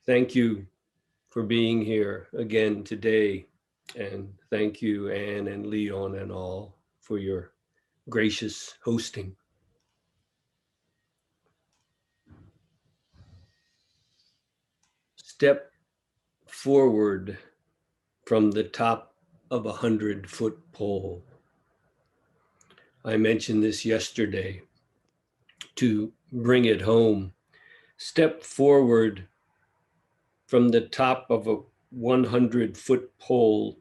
Thank you for being here again today. And thank you, Anne and Leon and all, for your gracious hosting. Step forward from the top of 100-foot pole. I mentioned this yesterday to bring it home. Step forward from the top of a 100-foot pole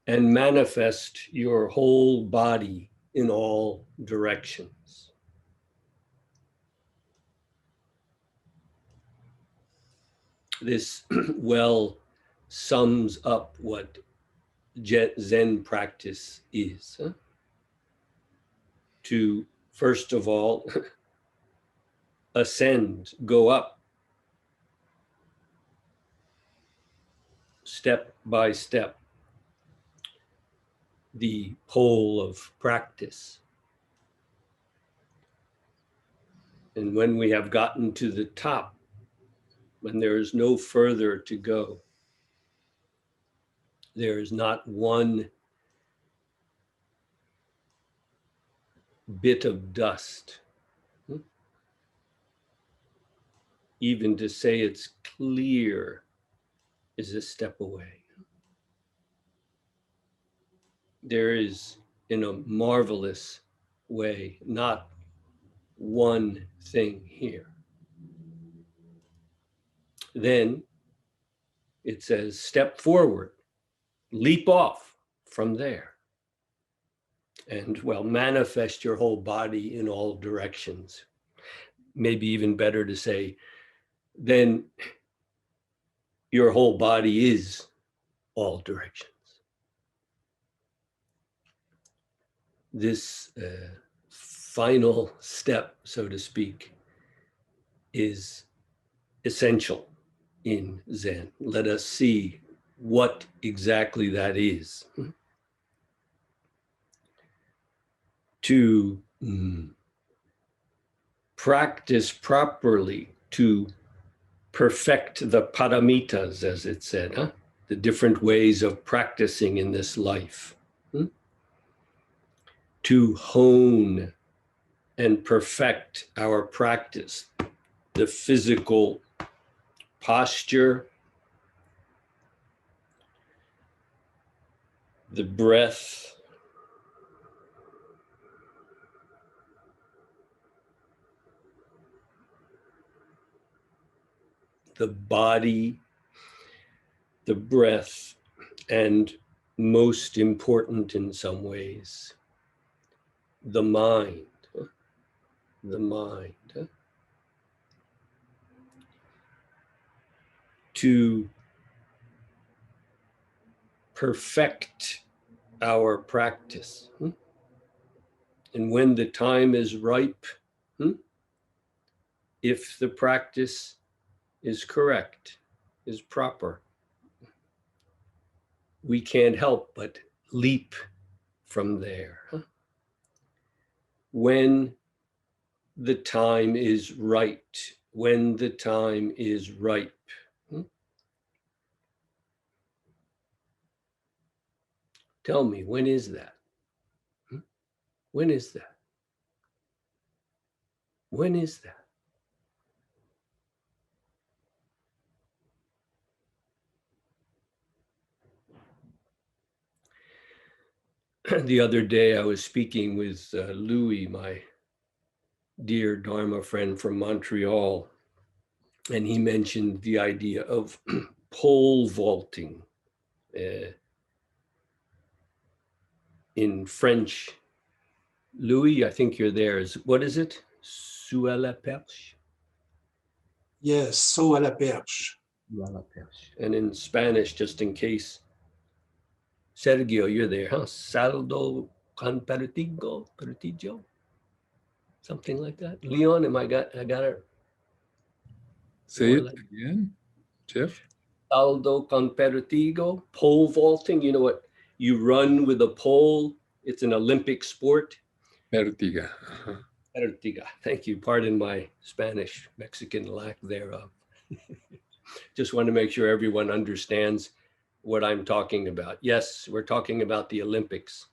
and manifest your whole body in all directions. This well sums up what Zen practice is. To, first of all, ascend, go up, step by step, the pole of practice. And when we have gotten to the top, when there is no further to go, there is not one bit of dust. Even to say it's clear is a step away. There is, in a marvelous way, not one thing here. Then it says, step forward, leap off from there. And well, manifest your whole body in all directions. Maybe even better to say, then your whole body is all directions. This final step, so to speak, is essential in Zen. Let us see what exactly that is. To practice properly, to perfect the paramitas, as it said, the different ways of practicing in this life. To hone and perfect our practice, the physical posture, the breath, the body, the breath, and most important in some ways, the mind. The mind. To perfect our practice. And when the time is ripe, if the practice is correct, is proper, we can't help but leap from there. When the time is right, when the time is ripe. Tell me, when is that? When is that? When is that? The other day I was speaking with Louis, my dear Dharma friend from Montreal, and he mentioned the idea of pole vaulting. In French, Louis, I think you're there. What is it? Sous à la perche? Yes, saut à la perche. And in Spanish, just in case, Sergio, you're there, huh? Saldo con pertigo? Something like that. Leon, I got it? Say it again, Jeff. Saldo con pertigo, pole vaulting. You know what? You run with a pole. It's an Olympic sport. Pertiga. Pertiga. Thank you. Pardon my Spanish, Mexican lack thereof. Just want to make sure everyone understands what I'm talking about. Yes, we're talking about the Olympics.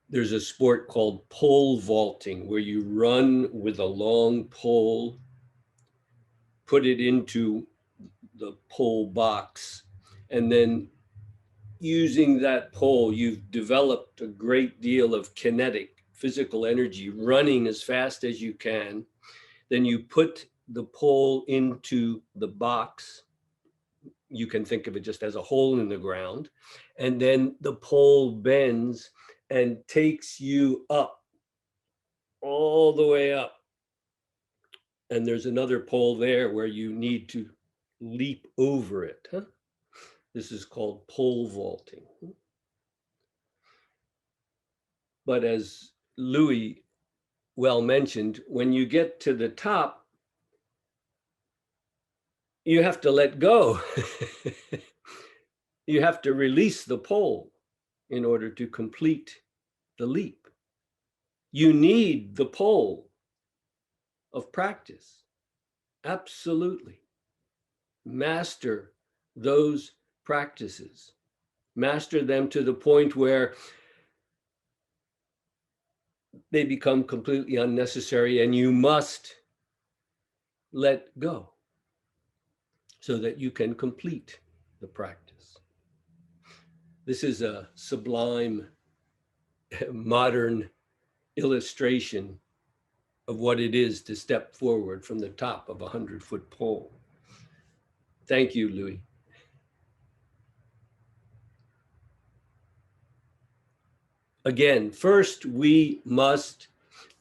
There's a sport called pole vaulting where you run with a long pole, put it into the pole box, and then using that pole, you've developed a great deal of kinetic physical energy running as fast as you can. Then you put the pole into the box. You can think of it just as a hole in the ground. And then the pole bends and takes you up, all the way up. And there's another pole there where you need to leap over it. This is called pole vaulting. But as Louis well mentioned, when you get to the top, you have to let go. You have to release the pole in order to complete the leap. You need the pole of practice. Absolutely. Master those practices. Master them to the point where they become completely unnecessary and you must let go so that you can complete the practice. This is a sublime modern illustration of what it is to step forward from the top of a 100-foot pole. Thank you, Louis. Again, first we must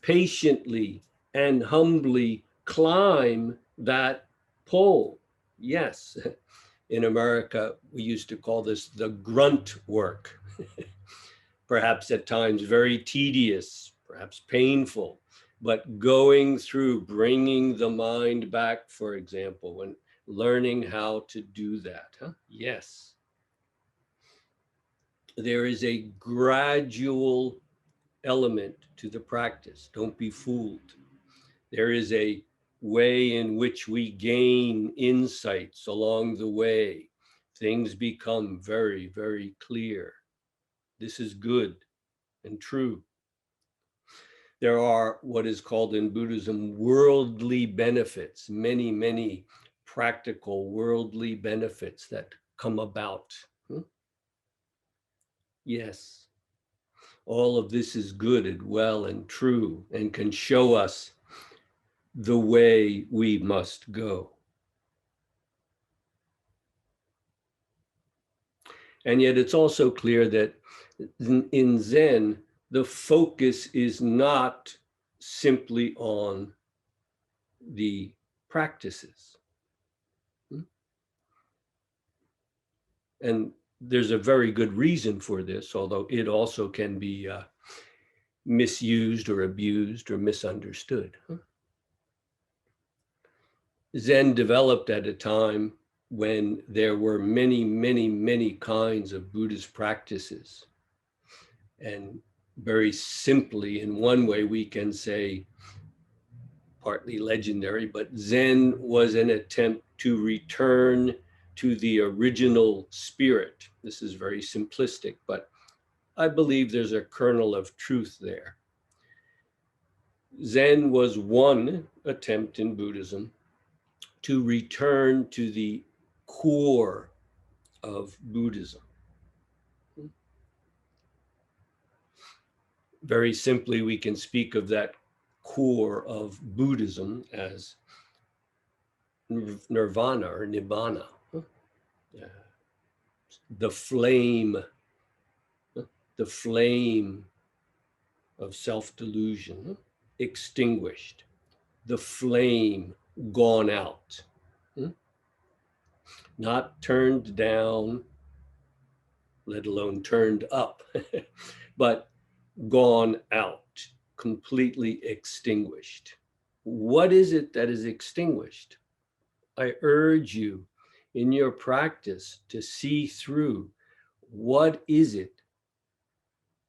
patiently and humbly climb that pole. Yes, in America, we used to call this the grunt work. Perhaps at times very tedious, perhaps painful, but going through, bringing the mind back, for example, and learning how to do that. Yes. There is a gradual element to the practice. Don't be fooled. There is a way in which we gain insights along the way. Things become very, very clear. This is good and true. There are what is called in Buddhism worldly benefits, many, many practical worldly benefits that come about. Yes, all of this is good and well and true and can show us the way we must go. And yet it's also clear that in Zen, the focus is not simply on the practices. And there's a very good reason for this, although it also can be misused or abused or misunderstood. Zen developed at a time when there were many, many, many kinds of Buddhist practices. And very simply, in one way, we can say, partly legendary, but Zen was an attempt to return to the original spirit. This is very simplistic, but I believe there's a kernel of truth there. Zen was one attempt in Buddhism to return to the core of Buddhism. Very simply, we can speak of that core of Buddhism as nirvana or nibbana, the flame of self-delusion extinguished, the flame gone out, not turned down, let alone turned up, but gone out, completely extinguished. What is it that is extinguished? I urge you in your practice to see through what is it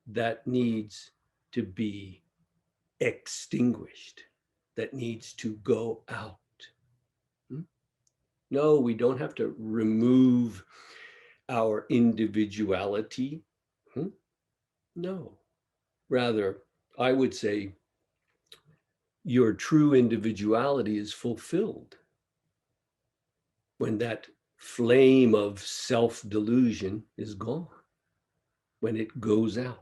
that needs to be extinguished, that needs to go out. No, we don't have to remove our individuality. No. Rather, I would say your true individuality is fulfilled when that flame of self-delusion is gone, when it goes out.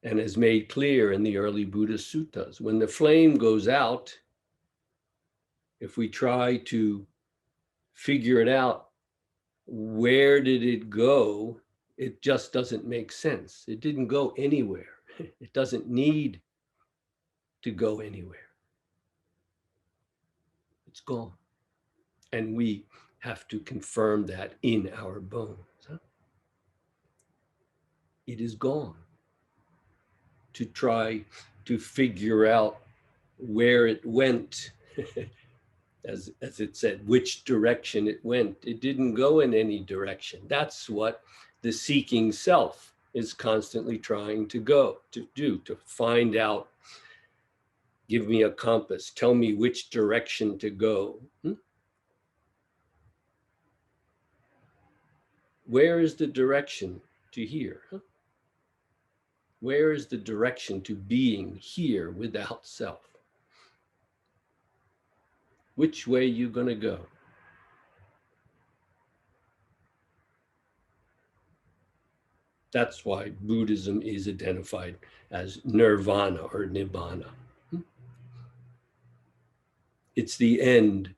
And as made clear in the early Buddhist suttas, when the flame goes out, if we try to figure it out, where did it go? It just doesn't make sense. It didn't go anywhere. It doesn't need to go anywhere. It's gone. And we have to confirm that in our bones. It is gone. To try to figure out where it went, as it said, which direction it went. It didn't go in any direction. That's what the seeking self is constantly trying to do, to find out. Give me a compass, tell me which direction to go. Where is the direction to here? Where is the direction to being here without self? Which way you gonna go? That's why Buddhism is identified as nirvana or nibbana. It's the end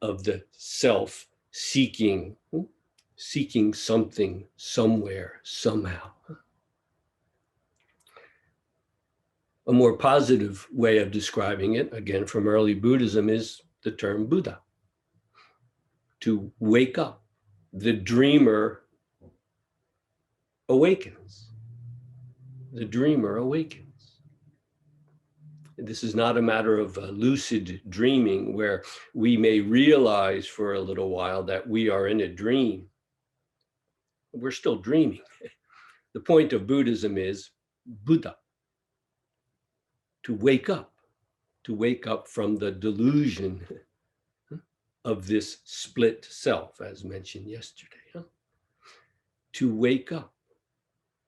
of the self seeking something somewhere, somehow. A more positive way of describing it, again from early Buddhism, is the term Buddha. To wake up. The dreamer awakens. The dreamer awakens. This is not a matter of lucid dreaming where we may realize for a little while that we are in a dream. We're still dreaming. The point of Buddhism is Buddha. To wake up from the delusion of this split self, as mentioned yesterday. To wake up.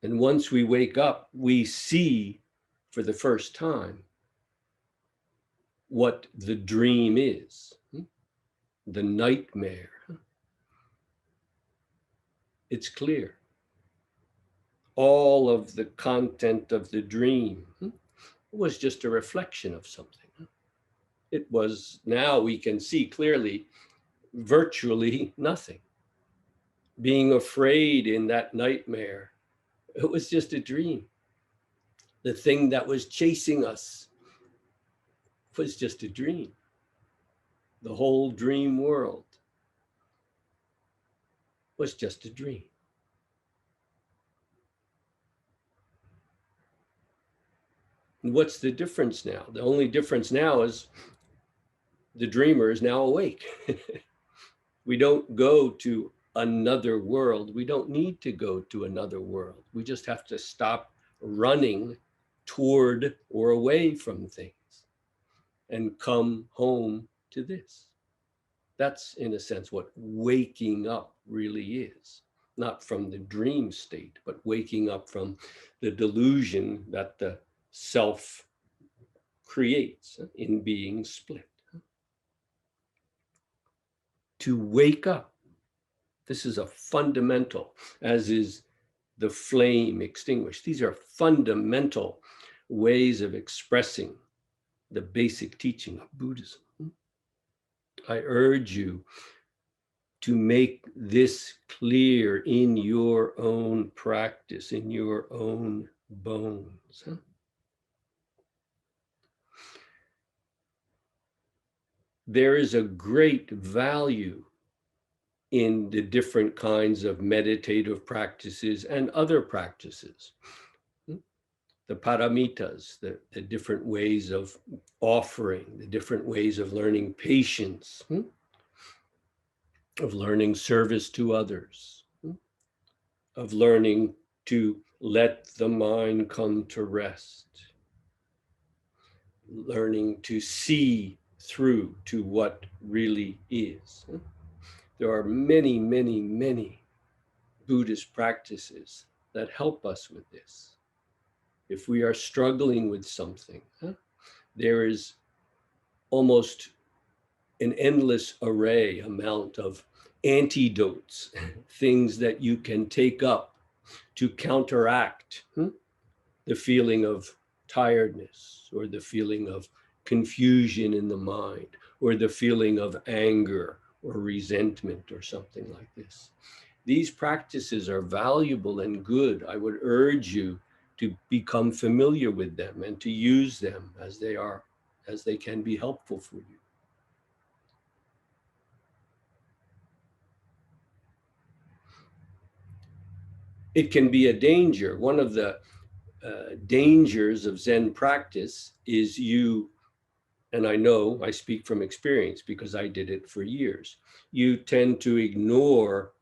And once we wake up, we see for the first time what the dream is, the nightmare. It's clear. All of the content of the dream was just a reflection of something. It was, now we can see clearly, virtually nothing. Being afraid in that nightmare, it was just a dream. The thing that was chasing us was just a dream. The whole dream world was just a dream. And what's the difference now? The only difference now is the dreamer is now awake. We don't go to another world. We don't need to go to another world. We just have to stop running toward or away from things and come home to this. That's, in a sense, what waking up really is. Not from the dream state, but waking up from the delusion that the self creates in being split. To wake up. This is a fundamental, as is the flame extinguished. These are fundamental ways of expressing the basic teaching of Buddhism. I urge you to make this clear in your own practice, in your own bones. There is a great value in the different kinds of meditative practices and other practices. The paramitas, the different ways of offering, the different ways of learning patience, of learning service to others, of learning to let the mind come to rest, learning to see through to what really is. There are many, many, many Buddhist practices that help us with this. If we are struggling with something, there is almost an endless amount of antidotes, things that you can take up to counteract the feeling of tiredness, or the feeling of confusion in the mind, or the feeling of anger or resentment or something like this. These practices are valuable and good. I would urge you to become familiar with them and to use them as they can be helpful for you. It can be a danger. One of the dangers of Zen practice is and I know I speak from experience because I did it for years, you tend to ignore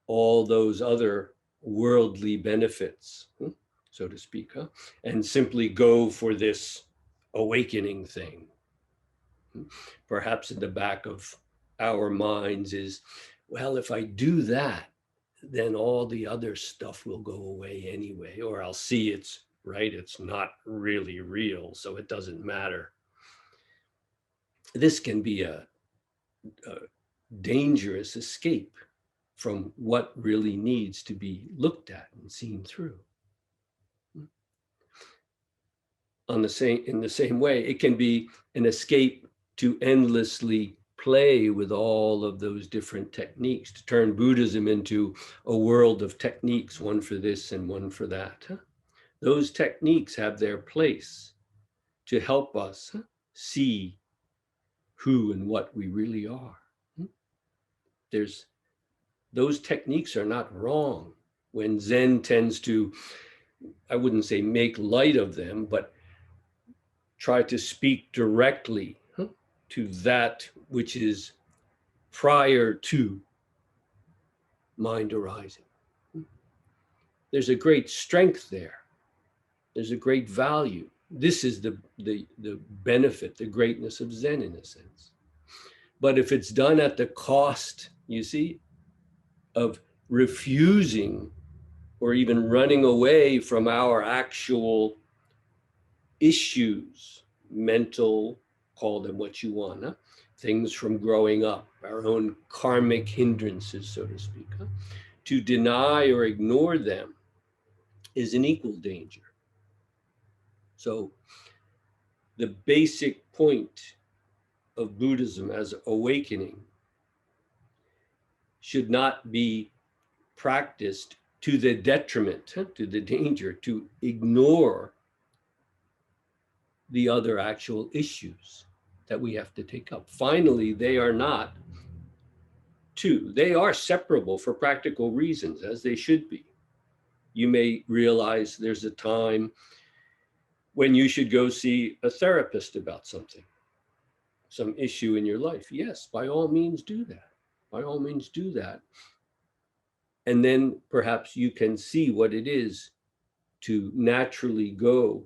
all those other worldly benefits, so to speak, and simply go for this awakening thing. Perhaps in the back of our minds is, well, if I do that, then all the other stuff will go away anyway, or I'll see it's not really real, so it doesn't matter. This can be a dangerous escape from what really needs to be looked at and seen through. In the same way, it can be an escape to endlessly play with all of those different techniques, to turn Buddhism into a world of techniques, one for this and one for that. Those techniques have their place to help us see who and what we really are. Those techniques are not wrong. When Zen tends to, I wouldn't say make light of them, but try to speak directly to that which is prior to mind arising. There's a great strength there. There's a great value. This is the benefit, the greatness of Zen in a sense. But if it's done at the cost, you see, of refusing or even running away from our actual issues, mental, call them what you want, things from growing up, our own karmic hindrances, so to speak, to deny or ignore them is an equal danger. So the basic point of Buddhism as awakening should not be practiced to the detriment, to the danger, to ignore the other actual issues that we have to take up. Finally, they are not two. They are separable for practical reasons, as they should be. You may realize there's a time when you should go see a therapist about something, some issue in your life. Yes, by all means do that. By all means do that. And then perhaps you can see what it is to naturally go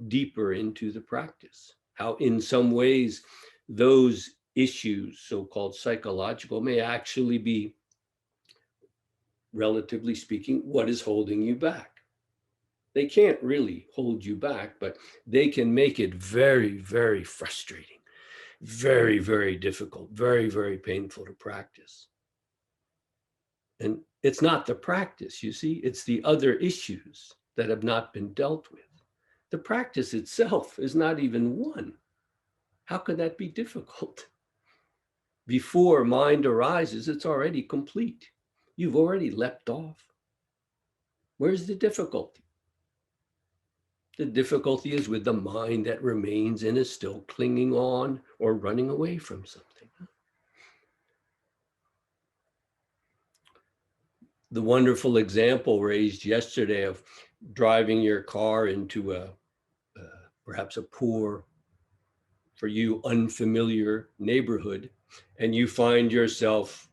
deeper into the practice. How in some ways those issues, so-called psychological, may actually be, relatively speaking, what is holding you back. They can't really hold you back, but they can make it very, very frustrating, very, very difficult, very, very painful to practice. And it's not the practice, you see, it's the other issues that have not been dealt with. The practice itself is not even one. How could that be difficult? Before mind arises, it's already complete. You've already leapt off. Where's the difficulty? The difficulty is with the mind that remains and is still clinging on or running away from something. The wonderful example raised yesterday of driving your car into perhaps a poor, for you, unfamiliar neighborhood, and you find yourself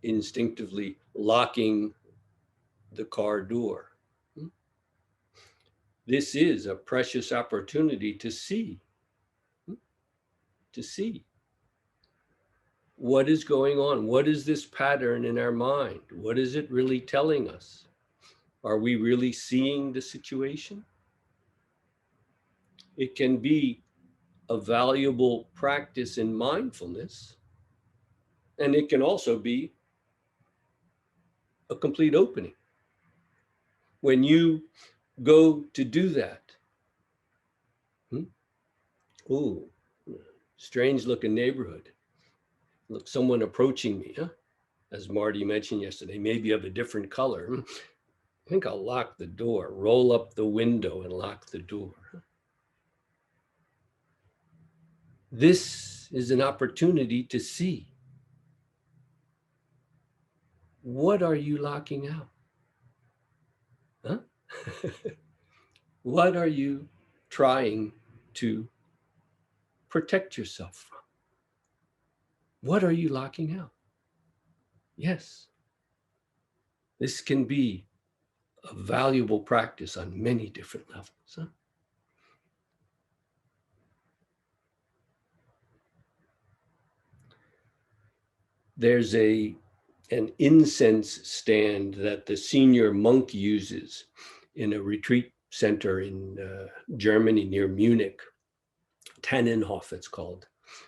instinctively locking the car door. This is a precious opportunity to see to see what is going on. What is this pattern in our mind? What is it really telling us? Are we really seeing the situation? It can be a valuable practice in mindfulness, and it can also be a complete opening. When you go to do that, oh, strange looking neighborhood. Look, someone approaching me, huh? As Marty mentioned yesterday, maybe of a different color. I think I'll lock the door, roll up the window and lock the door. This is an opportunity to see. What are you locking out? Huh? What are you trying to protect yourself from? What are you locking out? Yes, this can be a valuable practice on many different levels. Huh? There's an incense stand that the senior monk uses in a retreat center in Germany near Munich. Tannenhof, it's called.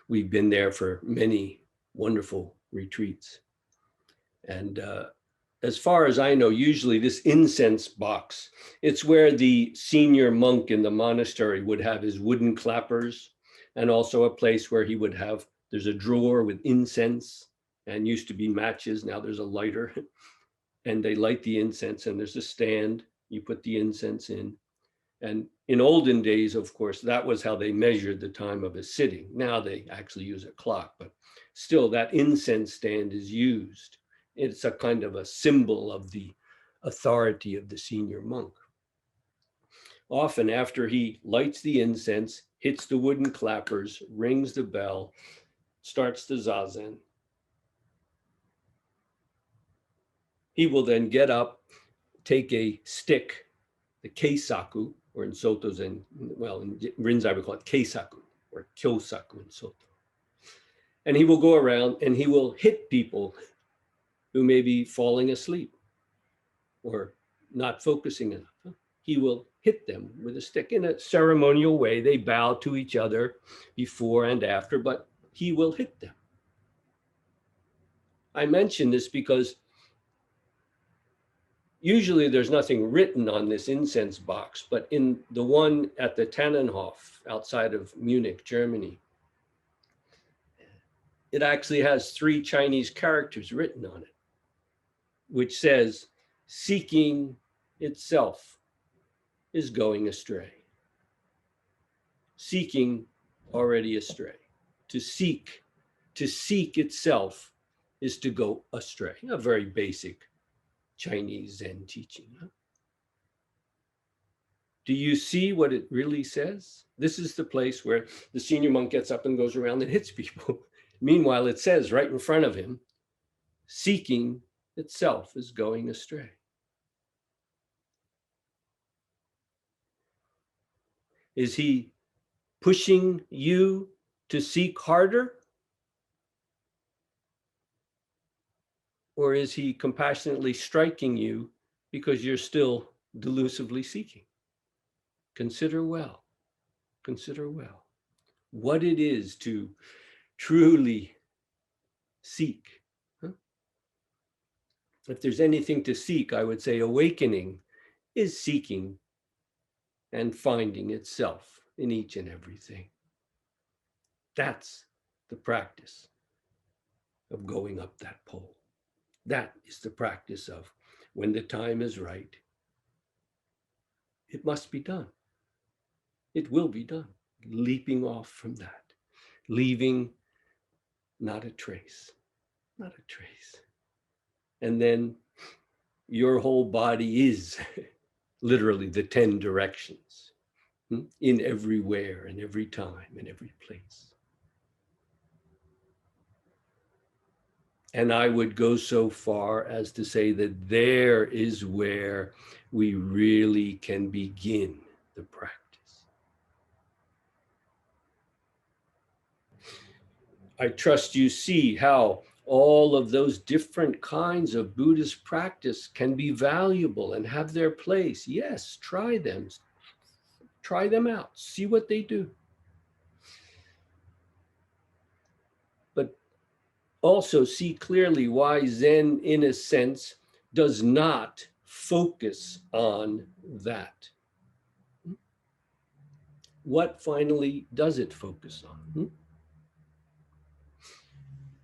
We've been there for many wonderful retreats. And as far as I know, usually this incense box, it's where the senior monk in the monastery would have his wooden clappers, and also a place where he would have, there's a drawer with incense, and used to be matches, now there's a lighter, and they light the incense, and there's a stand, you put the incense in. And in olden days, of course, that was how they measured the time of a sitting. Now they actually use a clock, but still that incense stand is used. It's a kind of a symbol of the authority of the senior monk. Often after he lights the incense, hits the wooden clappers, rings the bell, starts the zazen, he will then get up, take a stick, the keisaku, or in Soto Zen, well, in Rinzai we call it keisaku, or kyosaku in Soto. And he will go around and he will hit people who may be falling asleep or not focusing enough. He will hit them with a stick in a ceremonial way. They bow to each other before and after, but he will hit them. I mention this because usually there's nothing written on this incense box, but in the one at the Tannenhof outside of Munich, Germany, it actually has 3 Chinese characters written on it, which says, seeking itself is going astray. Seeking already astray. To seek itself is to go astray. A very basic Chinese Zen teaching. Huh? Do you see what it really says? This is the place where the senior monk gets up and goes around and hits people. Meanwhile, it says right in front of him, seeking itself is going astray. Is he pushing you to seek harder? Or is he compassionately striking you because you're still delusively seeking? Consider well what it is to truly seek. Huh? If there's anything to seek, I would say awakening is seeking and finding itself in each and everything. That's the practice of going up that pole. That is the practice of when the time is right, it must be done. It will be done. Leaping off from that, leaving not a trace, not a trace. And then your whole body is literally the 10 directions in everywhere and every time and every place. And I would go so far as to say that there is where we really can begin the practice. I trust you see how all of those different kinds of Buddhist practice can be valuable and have their place. Yes, try them. Try them out. See what they do. But also see clearly why Zen, in a sense, does not focus on that. What finally does it focus on?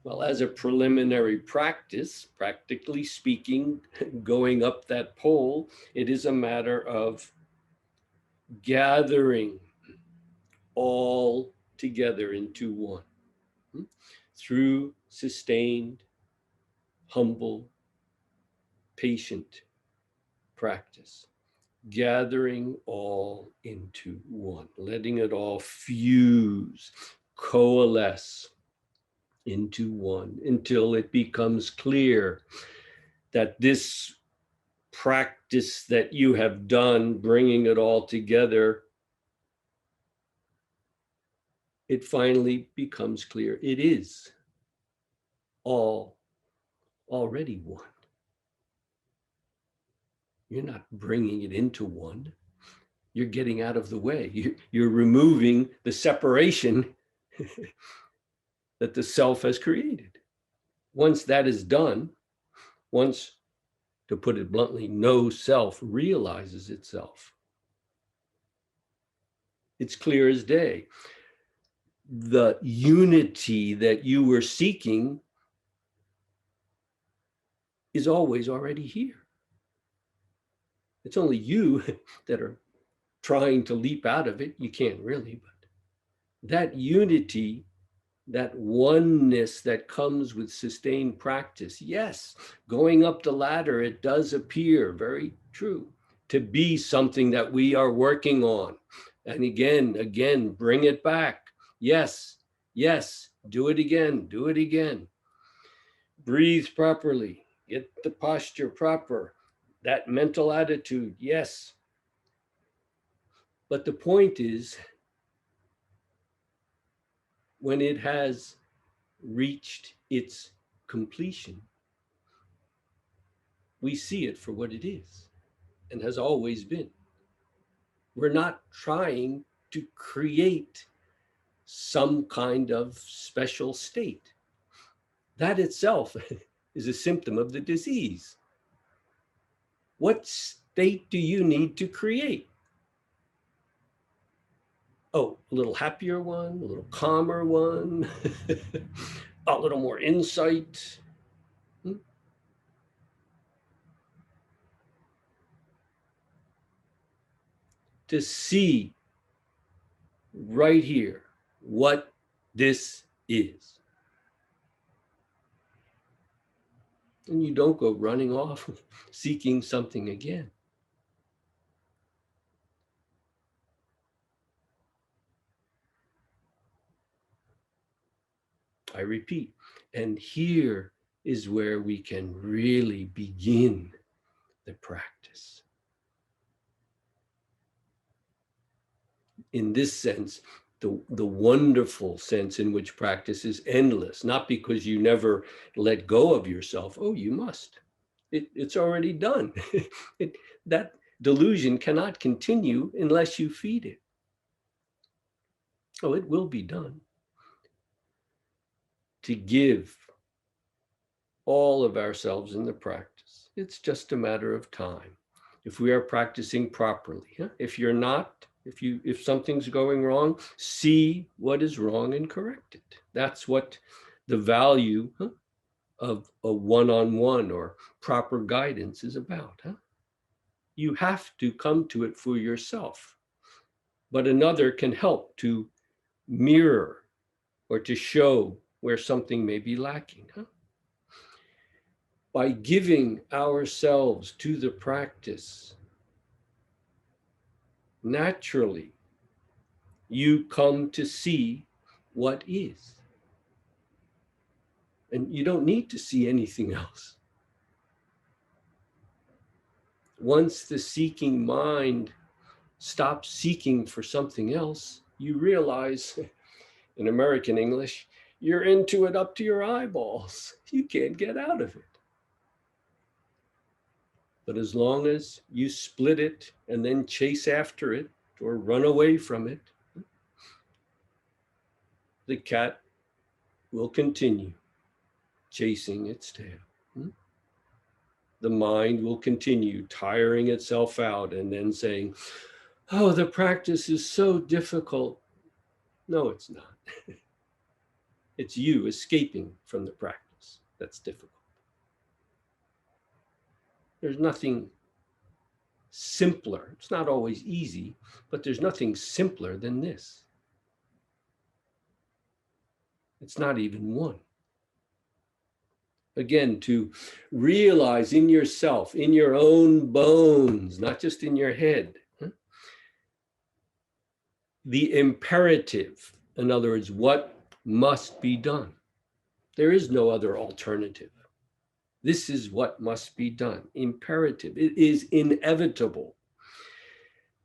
Well, as a preliminary practice, practically speaking, going up that pole, it is a matter of gathering all together into one through sustained, humble, patient practice. Gathering all into one, letting it all fuse, coalesce into one until it becomes clear that this practice that you have done, bringing it all together, it finally becomes clear it is all already one. You're not bringing it into one. You're getting out of the way. You're removing the separation that the self has created. Once that is done, once, to put it bluntly, no self realizes itself, it's clear as day. The unity that you were seeking is always already here. It's only you that are trying to leap out of it. You can't really, but that unity, that oneness that comes with sustained practice, yes, going up the ladder, it does appear very true to be something that we are working on. And again, bring it back. Yes, do it again. Breathe properly, get the posture proper, that mental attitude, yes. But the point is, when it has reached its completion, we see it for what it is and has always been. We're not trying to create some kind of special state. That itself is a symptom of the disease. What state do you need to create? Oh, a little happier one, a little calmer one, a little more insight. To see right here what this is. And you don't go running off seeking something again. I repeat, and here is where we can really begin the practice. In this sense, the wonderful sense in which practice is endless, not because you never let go of yourself. Oh, you must. It's already done. That delusion cannot continue unless you feed it. Oh, it will be done. To give all of ourselves in the practice. It's just a matter of time. If we are practicing properly, if you're not, if something's going wrong, see what is wrong and correct it. That's what the value of a one-on-one or proper guidance is about. You have to come to it for yourself, but another can help to mirror or to show where something may be lacking. By giving ourselves to the practice, naturally, you come to see what is. And you don't need to see anything else. Once the seeking mind stops seeking for something else, you realize, in American English, You're into it up to your eyeballs. You can't get out of it. But as long as you split it and then chase after it or run away from it, the cat will continue chasing its tail. The mind will continue tiring itself out and then saying, oh, the practice is so difficult. No, it's not. It's you escaping from the practice that's difficult. There's nothing simpler. It's not always easy, but there's nothing simpler than this. It's not even one. Again, to realize in yourself, in your own bones, not just in your head, the imperative, in other words, what must be done. There is no other alternative. This is what must be done. Imperative. It is inevitable.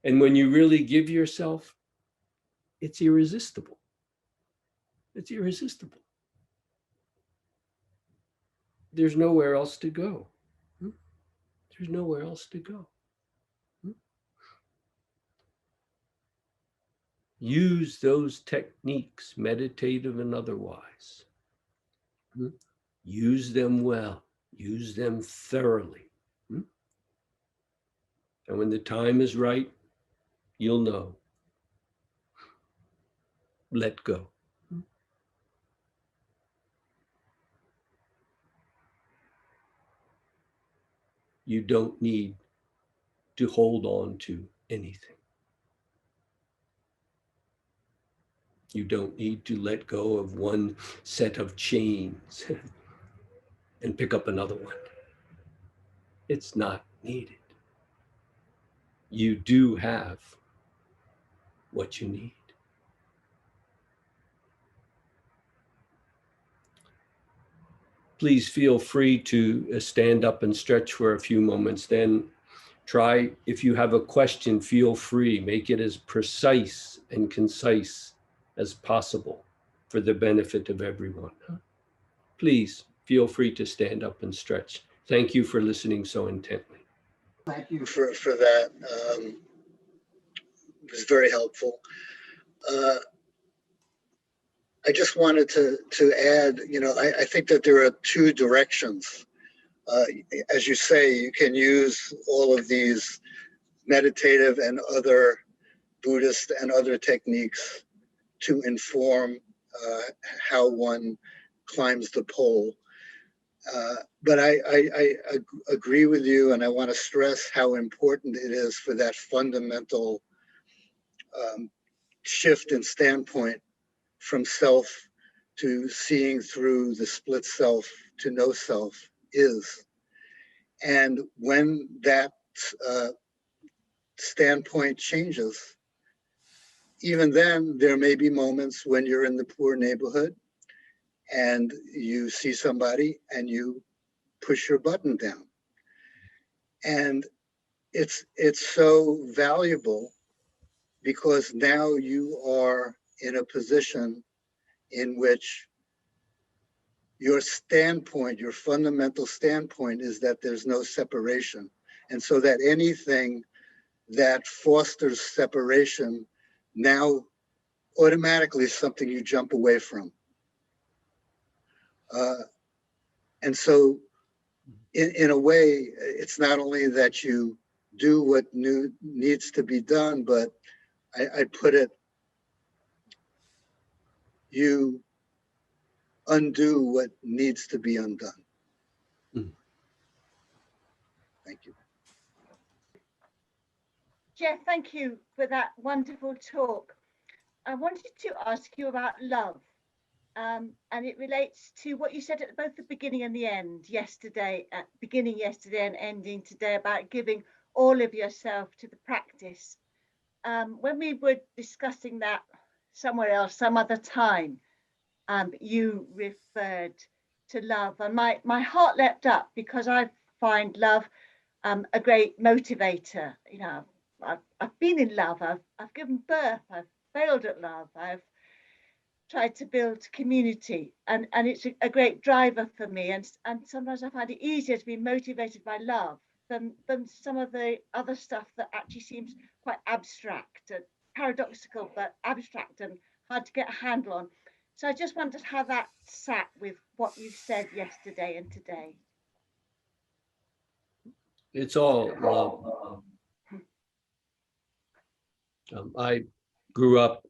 And when you really give yourself, it's irresistible. It's irresistible. There's nowhere else to go. There's nowhere else to go. Use those techniques, meditative and otherwise. Use them well. Use them thoroughly. And when the time is right, you'll know. Let go. You don't need to hold on to anything. You don't need to let go of one set of chains and pick up another one. It's not needed. You do have what you need. Please feel free to stand up and stretch for a few moments. Then try, if you have a question, feel free. Make it as precise and concise as possible for the benefit of everyone. Please feel free to stand up and stretch. Thank you for listening so intently. Thank you for that. It was very helpful. I just wanted to add, I think that there are two directions. As you say, you can use all of these meditative and other Buddhist and other techniques to inform how one climbs the pole. But I agree with you, and I want to stress how important it is for that fundamental shift in standpoint from self to seeing through the split self to no self is. And when that standpoint changes, even then, there may be moments when you're in the poor neighborhood and you see somebody and you push your button down. And it's so valuable because now you are in a position in which your standpoint, your fundamental standpoint is that there's no separation. And so that anything that fosters separation now automatically is something you jump away from. And so in a way, it's not only that you do what needs to be done, but I put it, you undo what needs to be undone. Thank you. Jeff, thank you for that wonderful talk. I wanted to ask you about love, and it relates to what you said at both the beginning and the end yesterday, beginning yesterday and ending today, about giving all of yourself to the practice. When we were discussing that somewhere else, some other time, you referred to love, and my heart leapt up because I find love a great motivator. I've been in love, I've given birth, I've failed at love, I've tried to build community, and it's a great driver for me. And sometimes I find it easier to be motivated by love than some of the other stuff that actually seems quite abstract and paradoxical, but abstract and hard to get a handle on. So I just wondered how that sat with what you said yesterday and today. It's all love. I grew up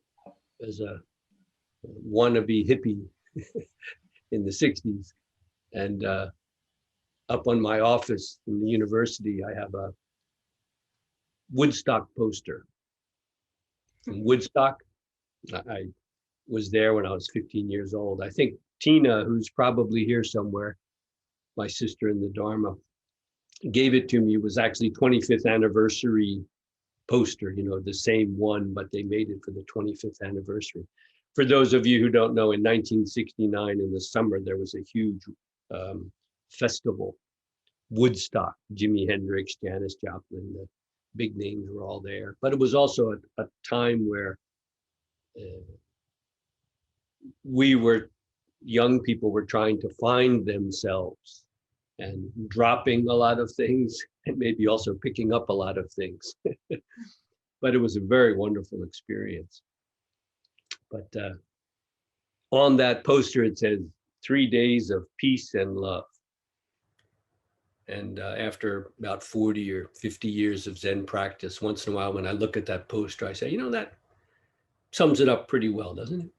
as a wannabe hippie in the 60s. And up on my office in the university, I have a Woodstock poster. From Woodstock, I was there when I was 15 years old. I think Tina, who's probably here somewhere, my sister in the Dharma, gave it to me. It was actually 25th anniversary poster, you know, the same one, but they made it for the 25th anniversary. For those of you who don't know, in 1969 in the summer, there was a huge festival, Woodstock. Jimi Hendrix, Janis Joplin, the big names were all there. But it was also a time where young people were trying to find themselves and dropping a lot of things and maybe also picking up a lot of things. But it was a very wonderful experience. But on that poster, it says 3 days of peace and love. And after about 40 or 50 years of Zen practice, once in a while, when I look at that poster, I say, you know, that sums it up pretty well, doesn't it?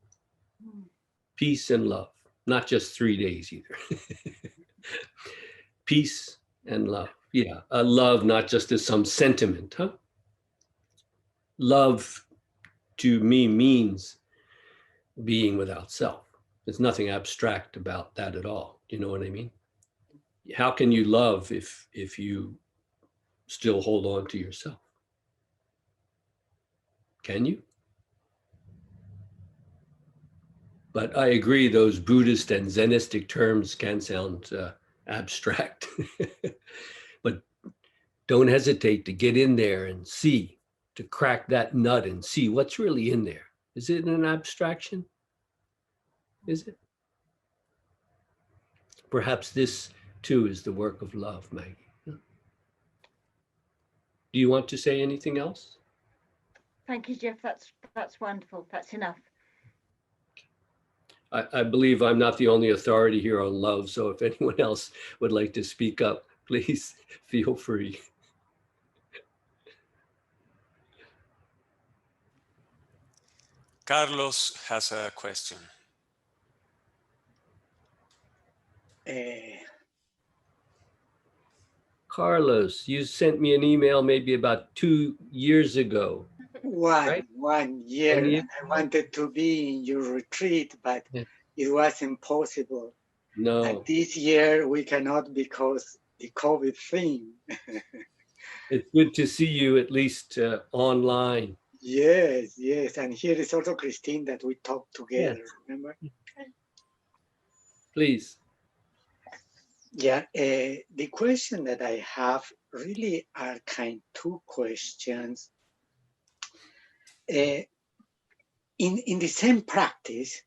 Peace and love, not just 3 days either. Peace and love. Yeah, a love not just as some sentiment, huh? Love to me means being without self. There's nothing abstract about that at all. You know what I mean? How can you love if you still hold on to yourself? Can you? But I agree, those Buddhist and Zenistic terms can sound abstract. But don't hesitate to get in there and see, to crack that nut and see what's really in there. Is it an abstraction? Is it? Perhaps this too is the work of love, Maggie. Do you want to say anything else? Thank you, Jeff. That's wonderful. That's enough. I believe I'm not the only authority here on love, so if anyone else would like to speak up, please feel free. Carlos has a question. Carlos, you sent me an email maybe about 2 years ago. Right? 1 year. 1 year? And I wanted to be in your retreat, but Yeah. it was impossible. No. And this year we cannot because the COVID thing. It's good to see you at least online. Yes, yes. And here is also Christine that we talked together, remember? Please. Yeah, the question that I have really are two questions. In the same practice,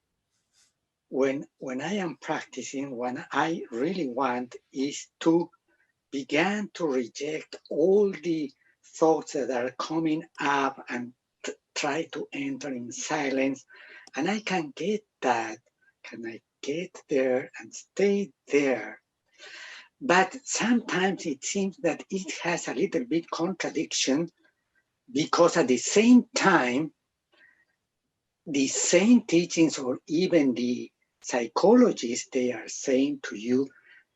when I am practicing, what I really want is to begin to reject all the thoughts that are coming up and try to enter in silence. And I can get that. Can I get there and stay there? But sometimes it seems that it has a little bit contradiction, because at the same time, the same teachings or even the psychologists, they are saying to you,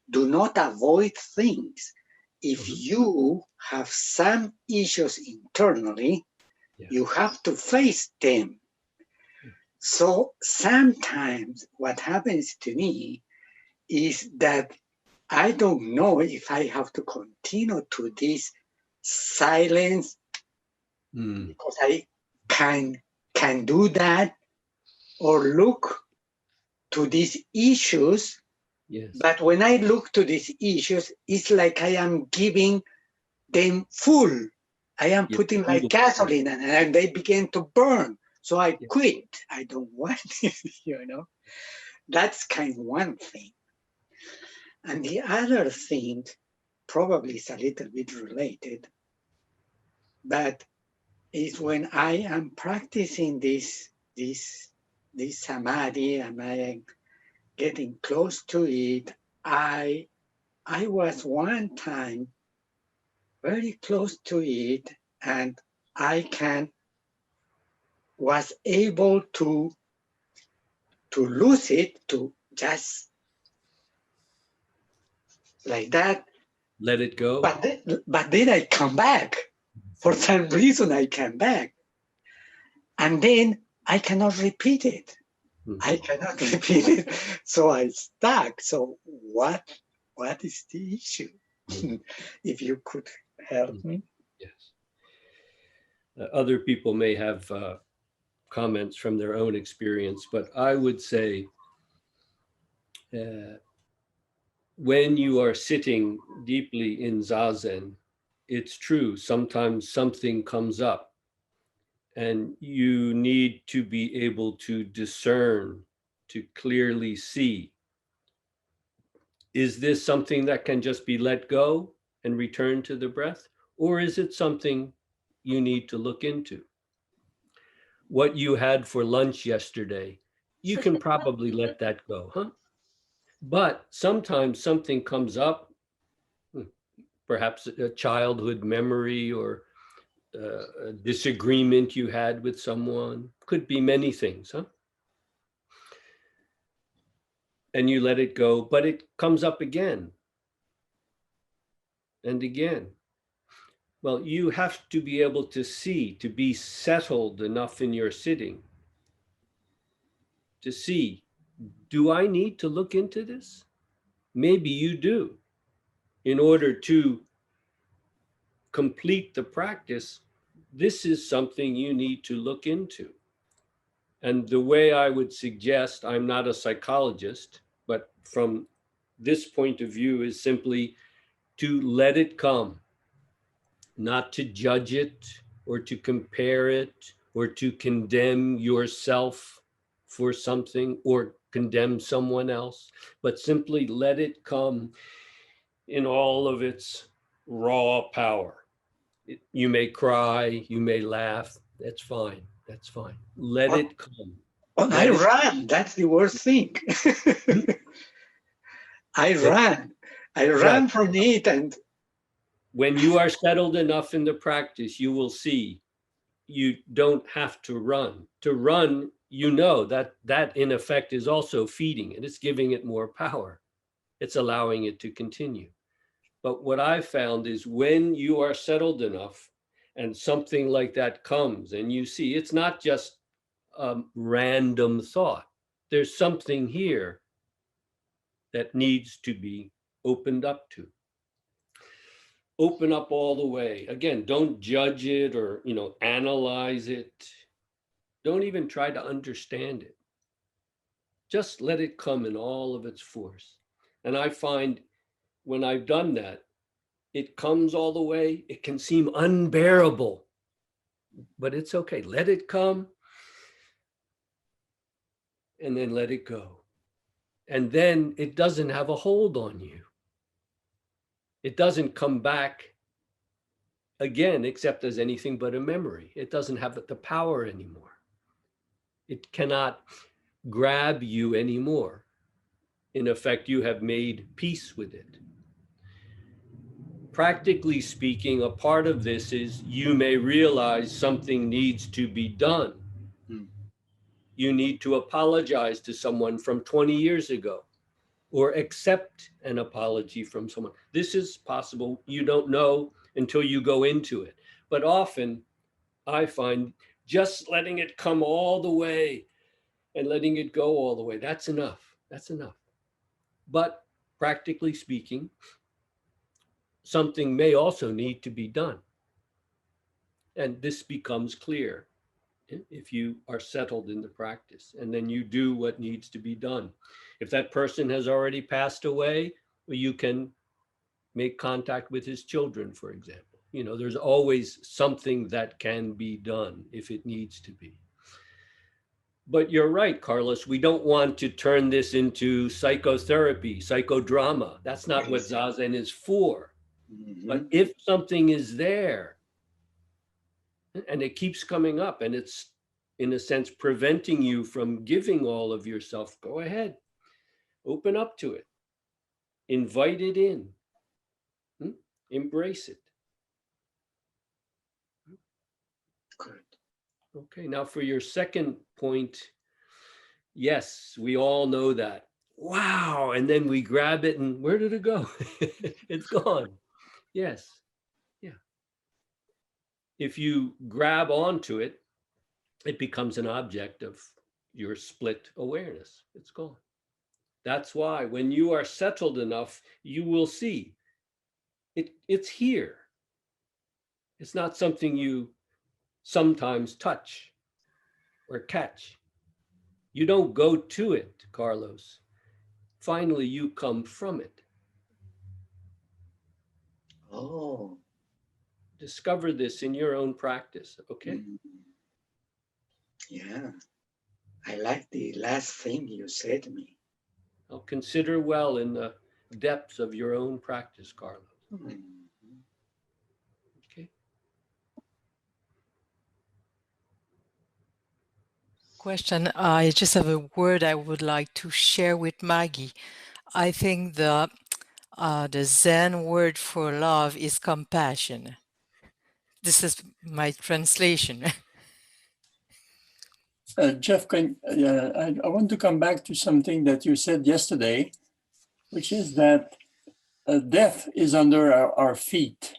do not avoid things. If you have some issues internally, you have to face them. So sometimes what happens to me is that I don't know if I have to continue to this silence because I can do that, or look to these issues. Yes. But when I look to these issues, it's like I am giving them full. I am putting like gasoline and they begin to burn So I quit. I don't want it, you know. That's kind of one thing. And the other thing probably is a little bit related, but is when I am practicing this samadhi and I am getting close to it, I was one time very close to it, and I was able to lose it, to just like that. Let it go. But then I come back. For some reason, I come back. And then I cannot repeat it. I cannot repeat it. So I stuck. So what is the issue? If you could help me. Yes. Other people may have comments from their own experience, but I would say when you are sitting deeply in Zazen, it's true, sometimes something comes up and you need to be able to discern, to clearly see. Is this something that can just be let go and return to the breath? Or is it something you need to look into? What you had for lunch yesterday, you can probably let that go, huh? But sometimes something comes up, perhaps a childhood memory or a disagreement you had with someone, could be many things, huh? And you let it go, but it comes up again and again. Well, you have to be able to see, to be settled enough in your sitting to see, do I need to look into this? Maybe you do. In order to complete the practice, this is something you need to look into. And the way I would suggest, I'm not a psychologist, but from this point of view is simply to let it come, not to judge it or to compare it or to condemn yourself for something or condemn someone else, but simply let it come in all of its raw power. You may cry, you may laugh, that's fine, that's fine. Let it come. I ran, that's the worst thing. I ran from it. And when you are settled enough in the practice, you will see you don't have to run. To run, you know that in effect is also feeding it. It's giving it more power. It's allowing it to continue. But what I found is when you are settled enough and something like that comes and you see, it's not just a random thought. There's something here that needs to be opened up to. Open up all the way. Again, don't judge it or, analyze it. Don't even try to understand it. Just let it come in all of its force. And I find when I've done that, it comes all the way. It can seem unbearable, but it's okay. Let it come and then let it go. And then it doesn't have a hold on you. It doesn't come back again, except as anything but a memory. It doesn't have the power anymore. It cannot grab you anymore. In effect, you have made peace with it. Practically speaking, a part of this is you may realize something needs to be done. You need to apologize to someone from 20 years ago or accept an apology from someone. This is possible. You don't know until you go into it. But often I find just letting it come all the way and letting it go all the way, that's enough. That's enough. But practically speaking, something may also need to be done. And this becomes clear if you are settled in the practice, and then you do what needs to be done. If that person has already passed away, you can make contact with his children, for example. There's always something that can be done if it needs to be. But you're right, Carlos. We don't want to turn this into psychotherapy, psychodrama. That's not what Zazen is for. But if something is there and it keeps coming up and it's, in a sense, preventing you from giving all of yourself, go ahead, open up to it, invite it in, embrace it. Good. Okay, now for your second point, yes, we all know that. Wow, and then we grab it and where did it go? It's gone. Yes, yeah. If you grab onto it, it becomes an object of your split awareness. It's gone. That's why when you are settled enough, you will see it's here. It's not something you sometimes touch or catch. You don't go to it, Carlos. Finally, you come from it. Oh. Discover this in your own practice, okay? Yeah. I like the last thing you said to me. Now consider well in the depths of your own practice, Carlos. Okay. Question. I just have a word I would like to share with Maggie. I think the Zen word for love is compassion. This is my translation. Jeff, I want to come back to something that you said yesterday, which is that death is under our feet.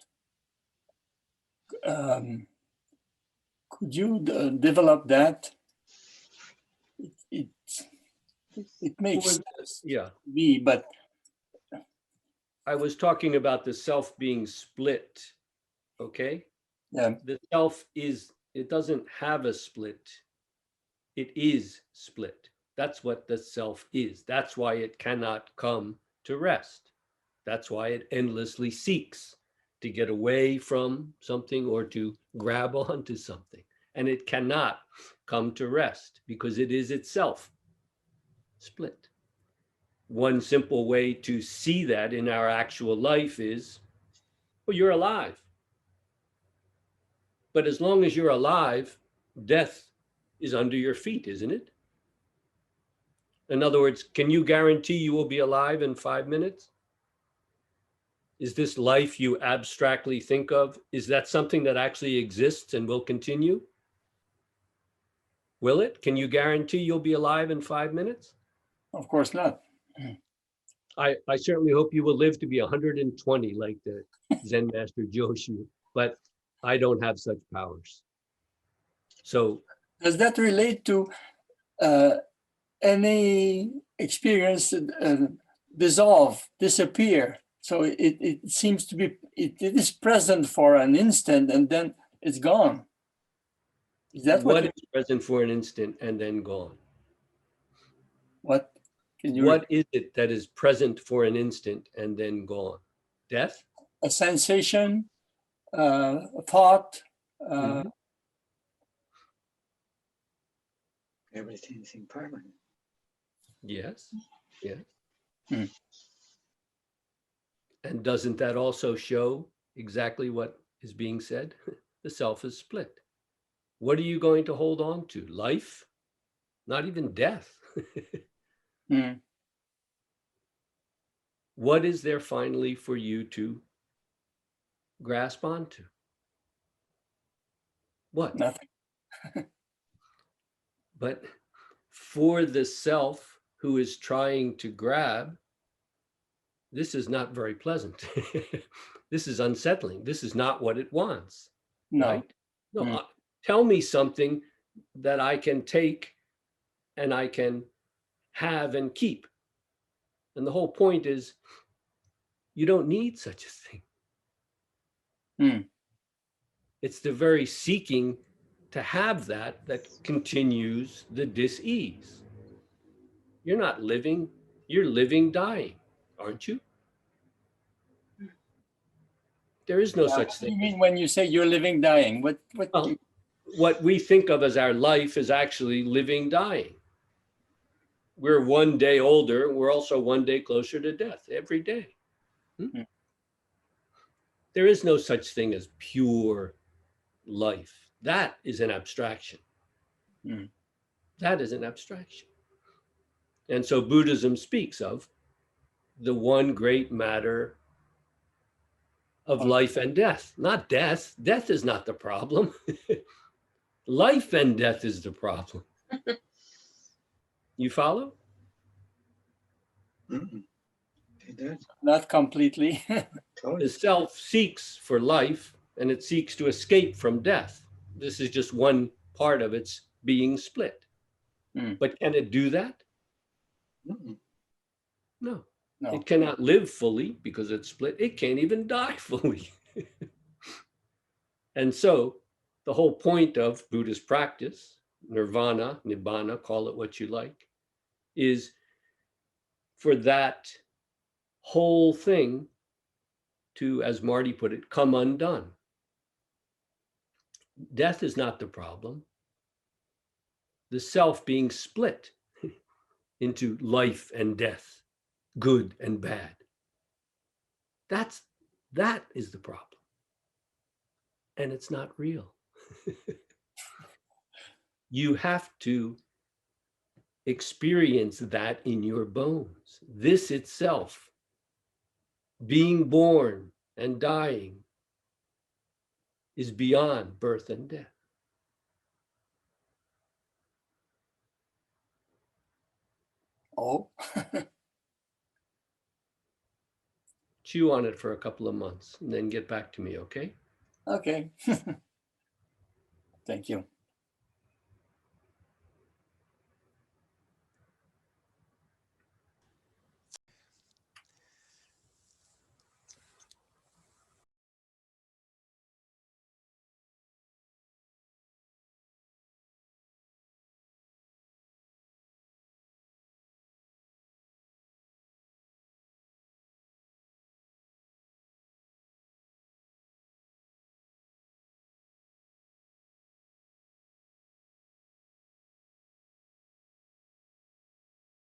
Could you develop that? It makes sense Yeah. to me, but I was talking about the self being split, okay? yeah, The self is, it doesn't have a split. It is split. That's what the self is. That's why it cannot come to rest. That's why it endlessly seeks to get away from something or to grab onto something. And it cannot come to rest because it is itself split. One simple way to see that in our actual life is, well, you're alive. But as long as you're alive, death is under your feet, isn't it? In other words, can you guarantee you will be alive in 5 minutes? Is this life you abstractly think of? Is that something that actually exists and will continue? Will it? Can you guarantee you'll be alive in 5 minutes? of course not. I certainly hope you will live to be 120 like the Zen master Joshu, but I don't have such powers. So Does that relate to any experience dissolve, disappear? So it seems to be, it is present for an instant and then it's gone. Is that what is present for an instant and then gone? What? Can you What is it that is present for an instant and then gone? Death? a sensation, a thought? Everything is impermanent. Yes, yes. Hmm. And doesn't that also show exactly what is being said? The self is split. What are you going to hold on to? Life? Not even death. What is there finally for you to grasp onto? What? Nothing. But for the self who is trying to grab, this is not very pleasant. This is unsettling. This is not what it wants. No. Right? No, tell me something that I can take and I can have and keep. And the whole point is, you don't need such a thing. It's the very seeking to have that continues the dis-ease. You're not living, you're living dying, aren't you? There is no such What do thing. you mean when you say you're living dying? What Well, what we think of as our life is actually living, dying. We're one day older. We're also one day closer to death every day. There is no such thing as pure life. That is an abstraction. That is an abstraction. And so Buddhism speaks of the one great matter of life and death, not death. Death is not the problem. Life and death is the problem. You follow? Not completely. The self seeks for life and it seeks to escape from death. This is just one part of its being split. But can it do that? No. It cannot live fully because it's split. It can't even die fully. And so the whole point of Buddhist practice, nirvana, nibbana, call it what you like, is for that whole thing to, as Marty put it, come undone. Death is not the problem. The self being split into life and death, good and bad. That is the problem. And it's not real. You have to experience that in your bones. This itself, being born and dying, is beyond birth and death. Oh. Chew on it for a couple of months and then get back to me, okay? Okay. Thank you.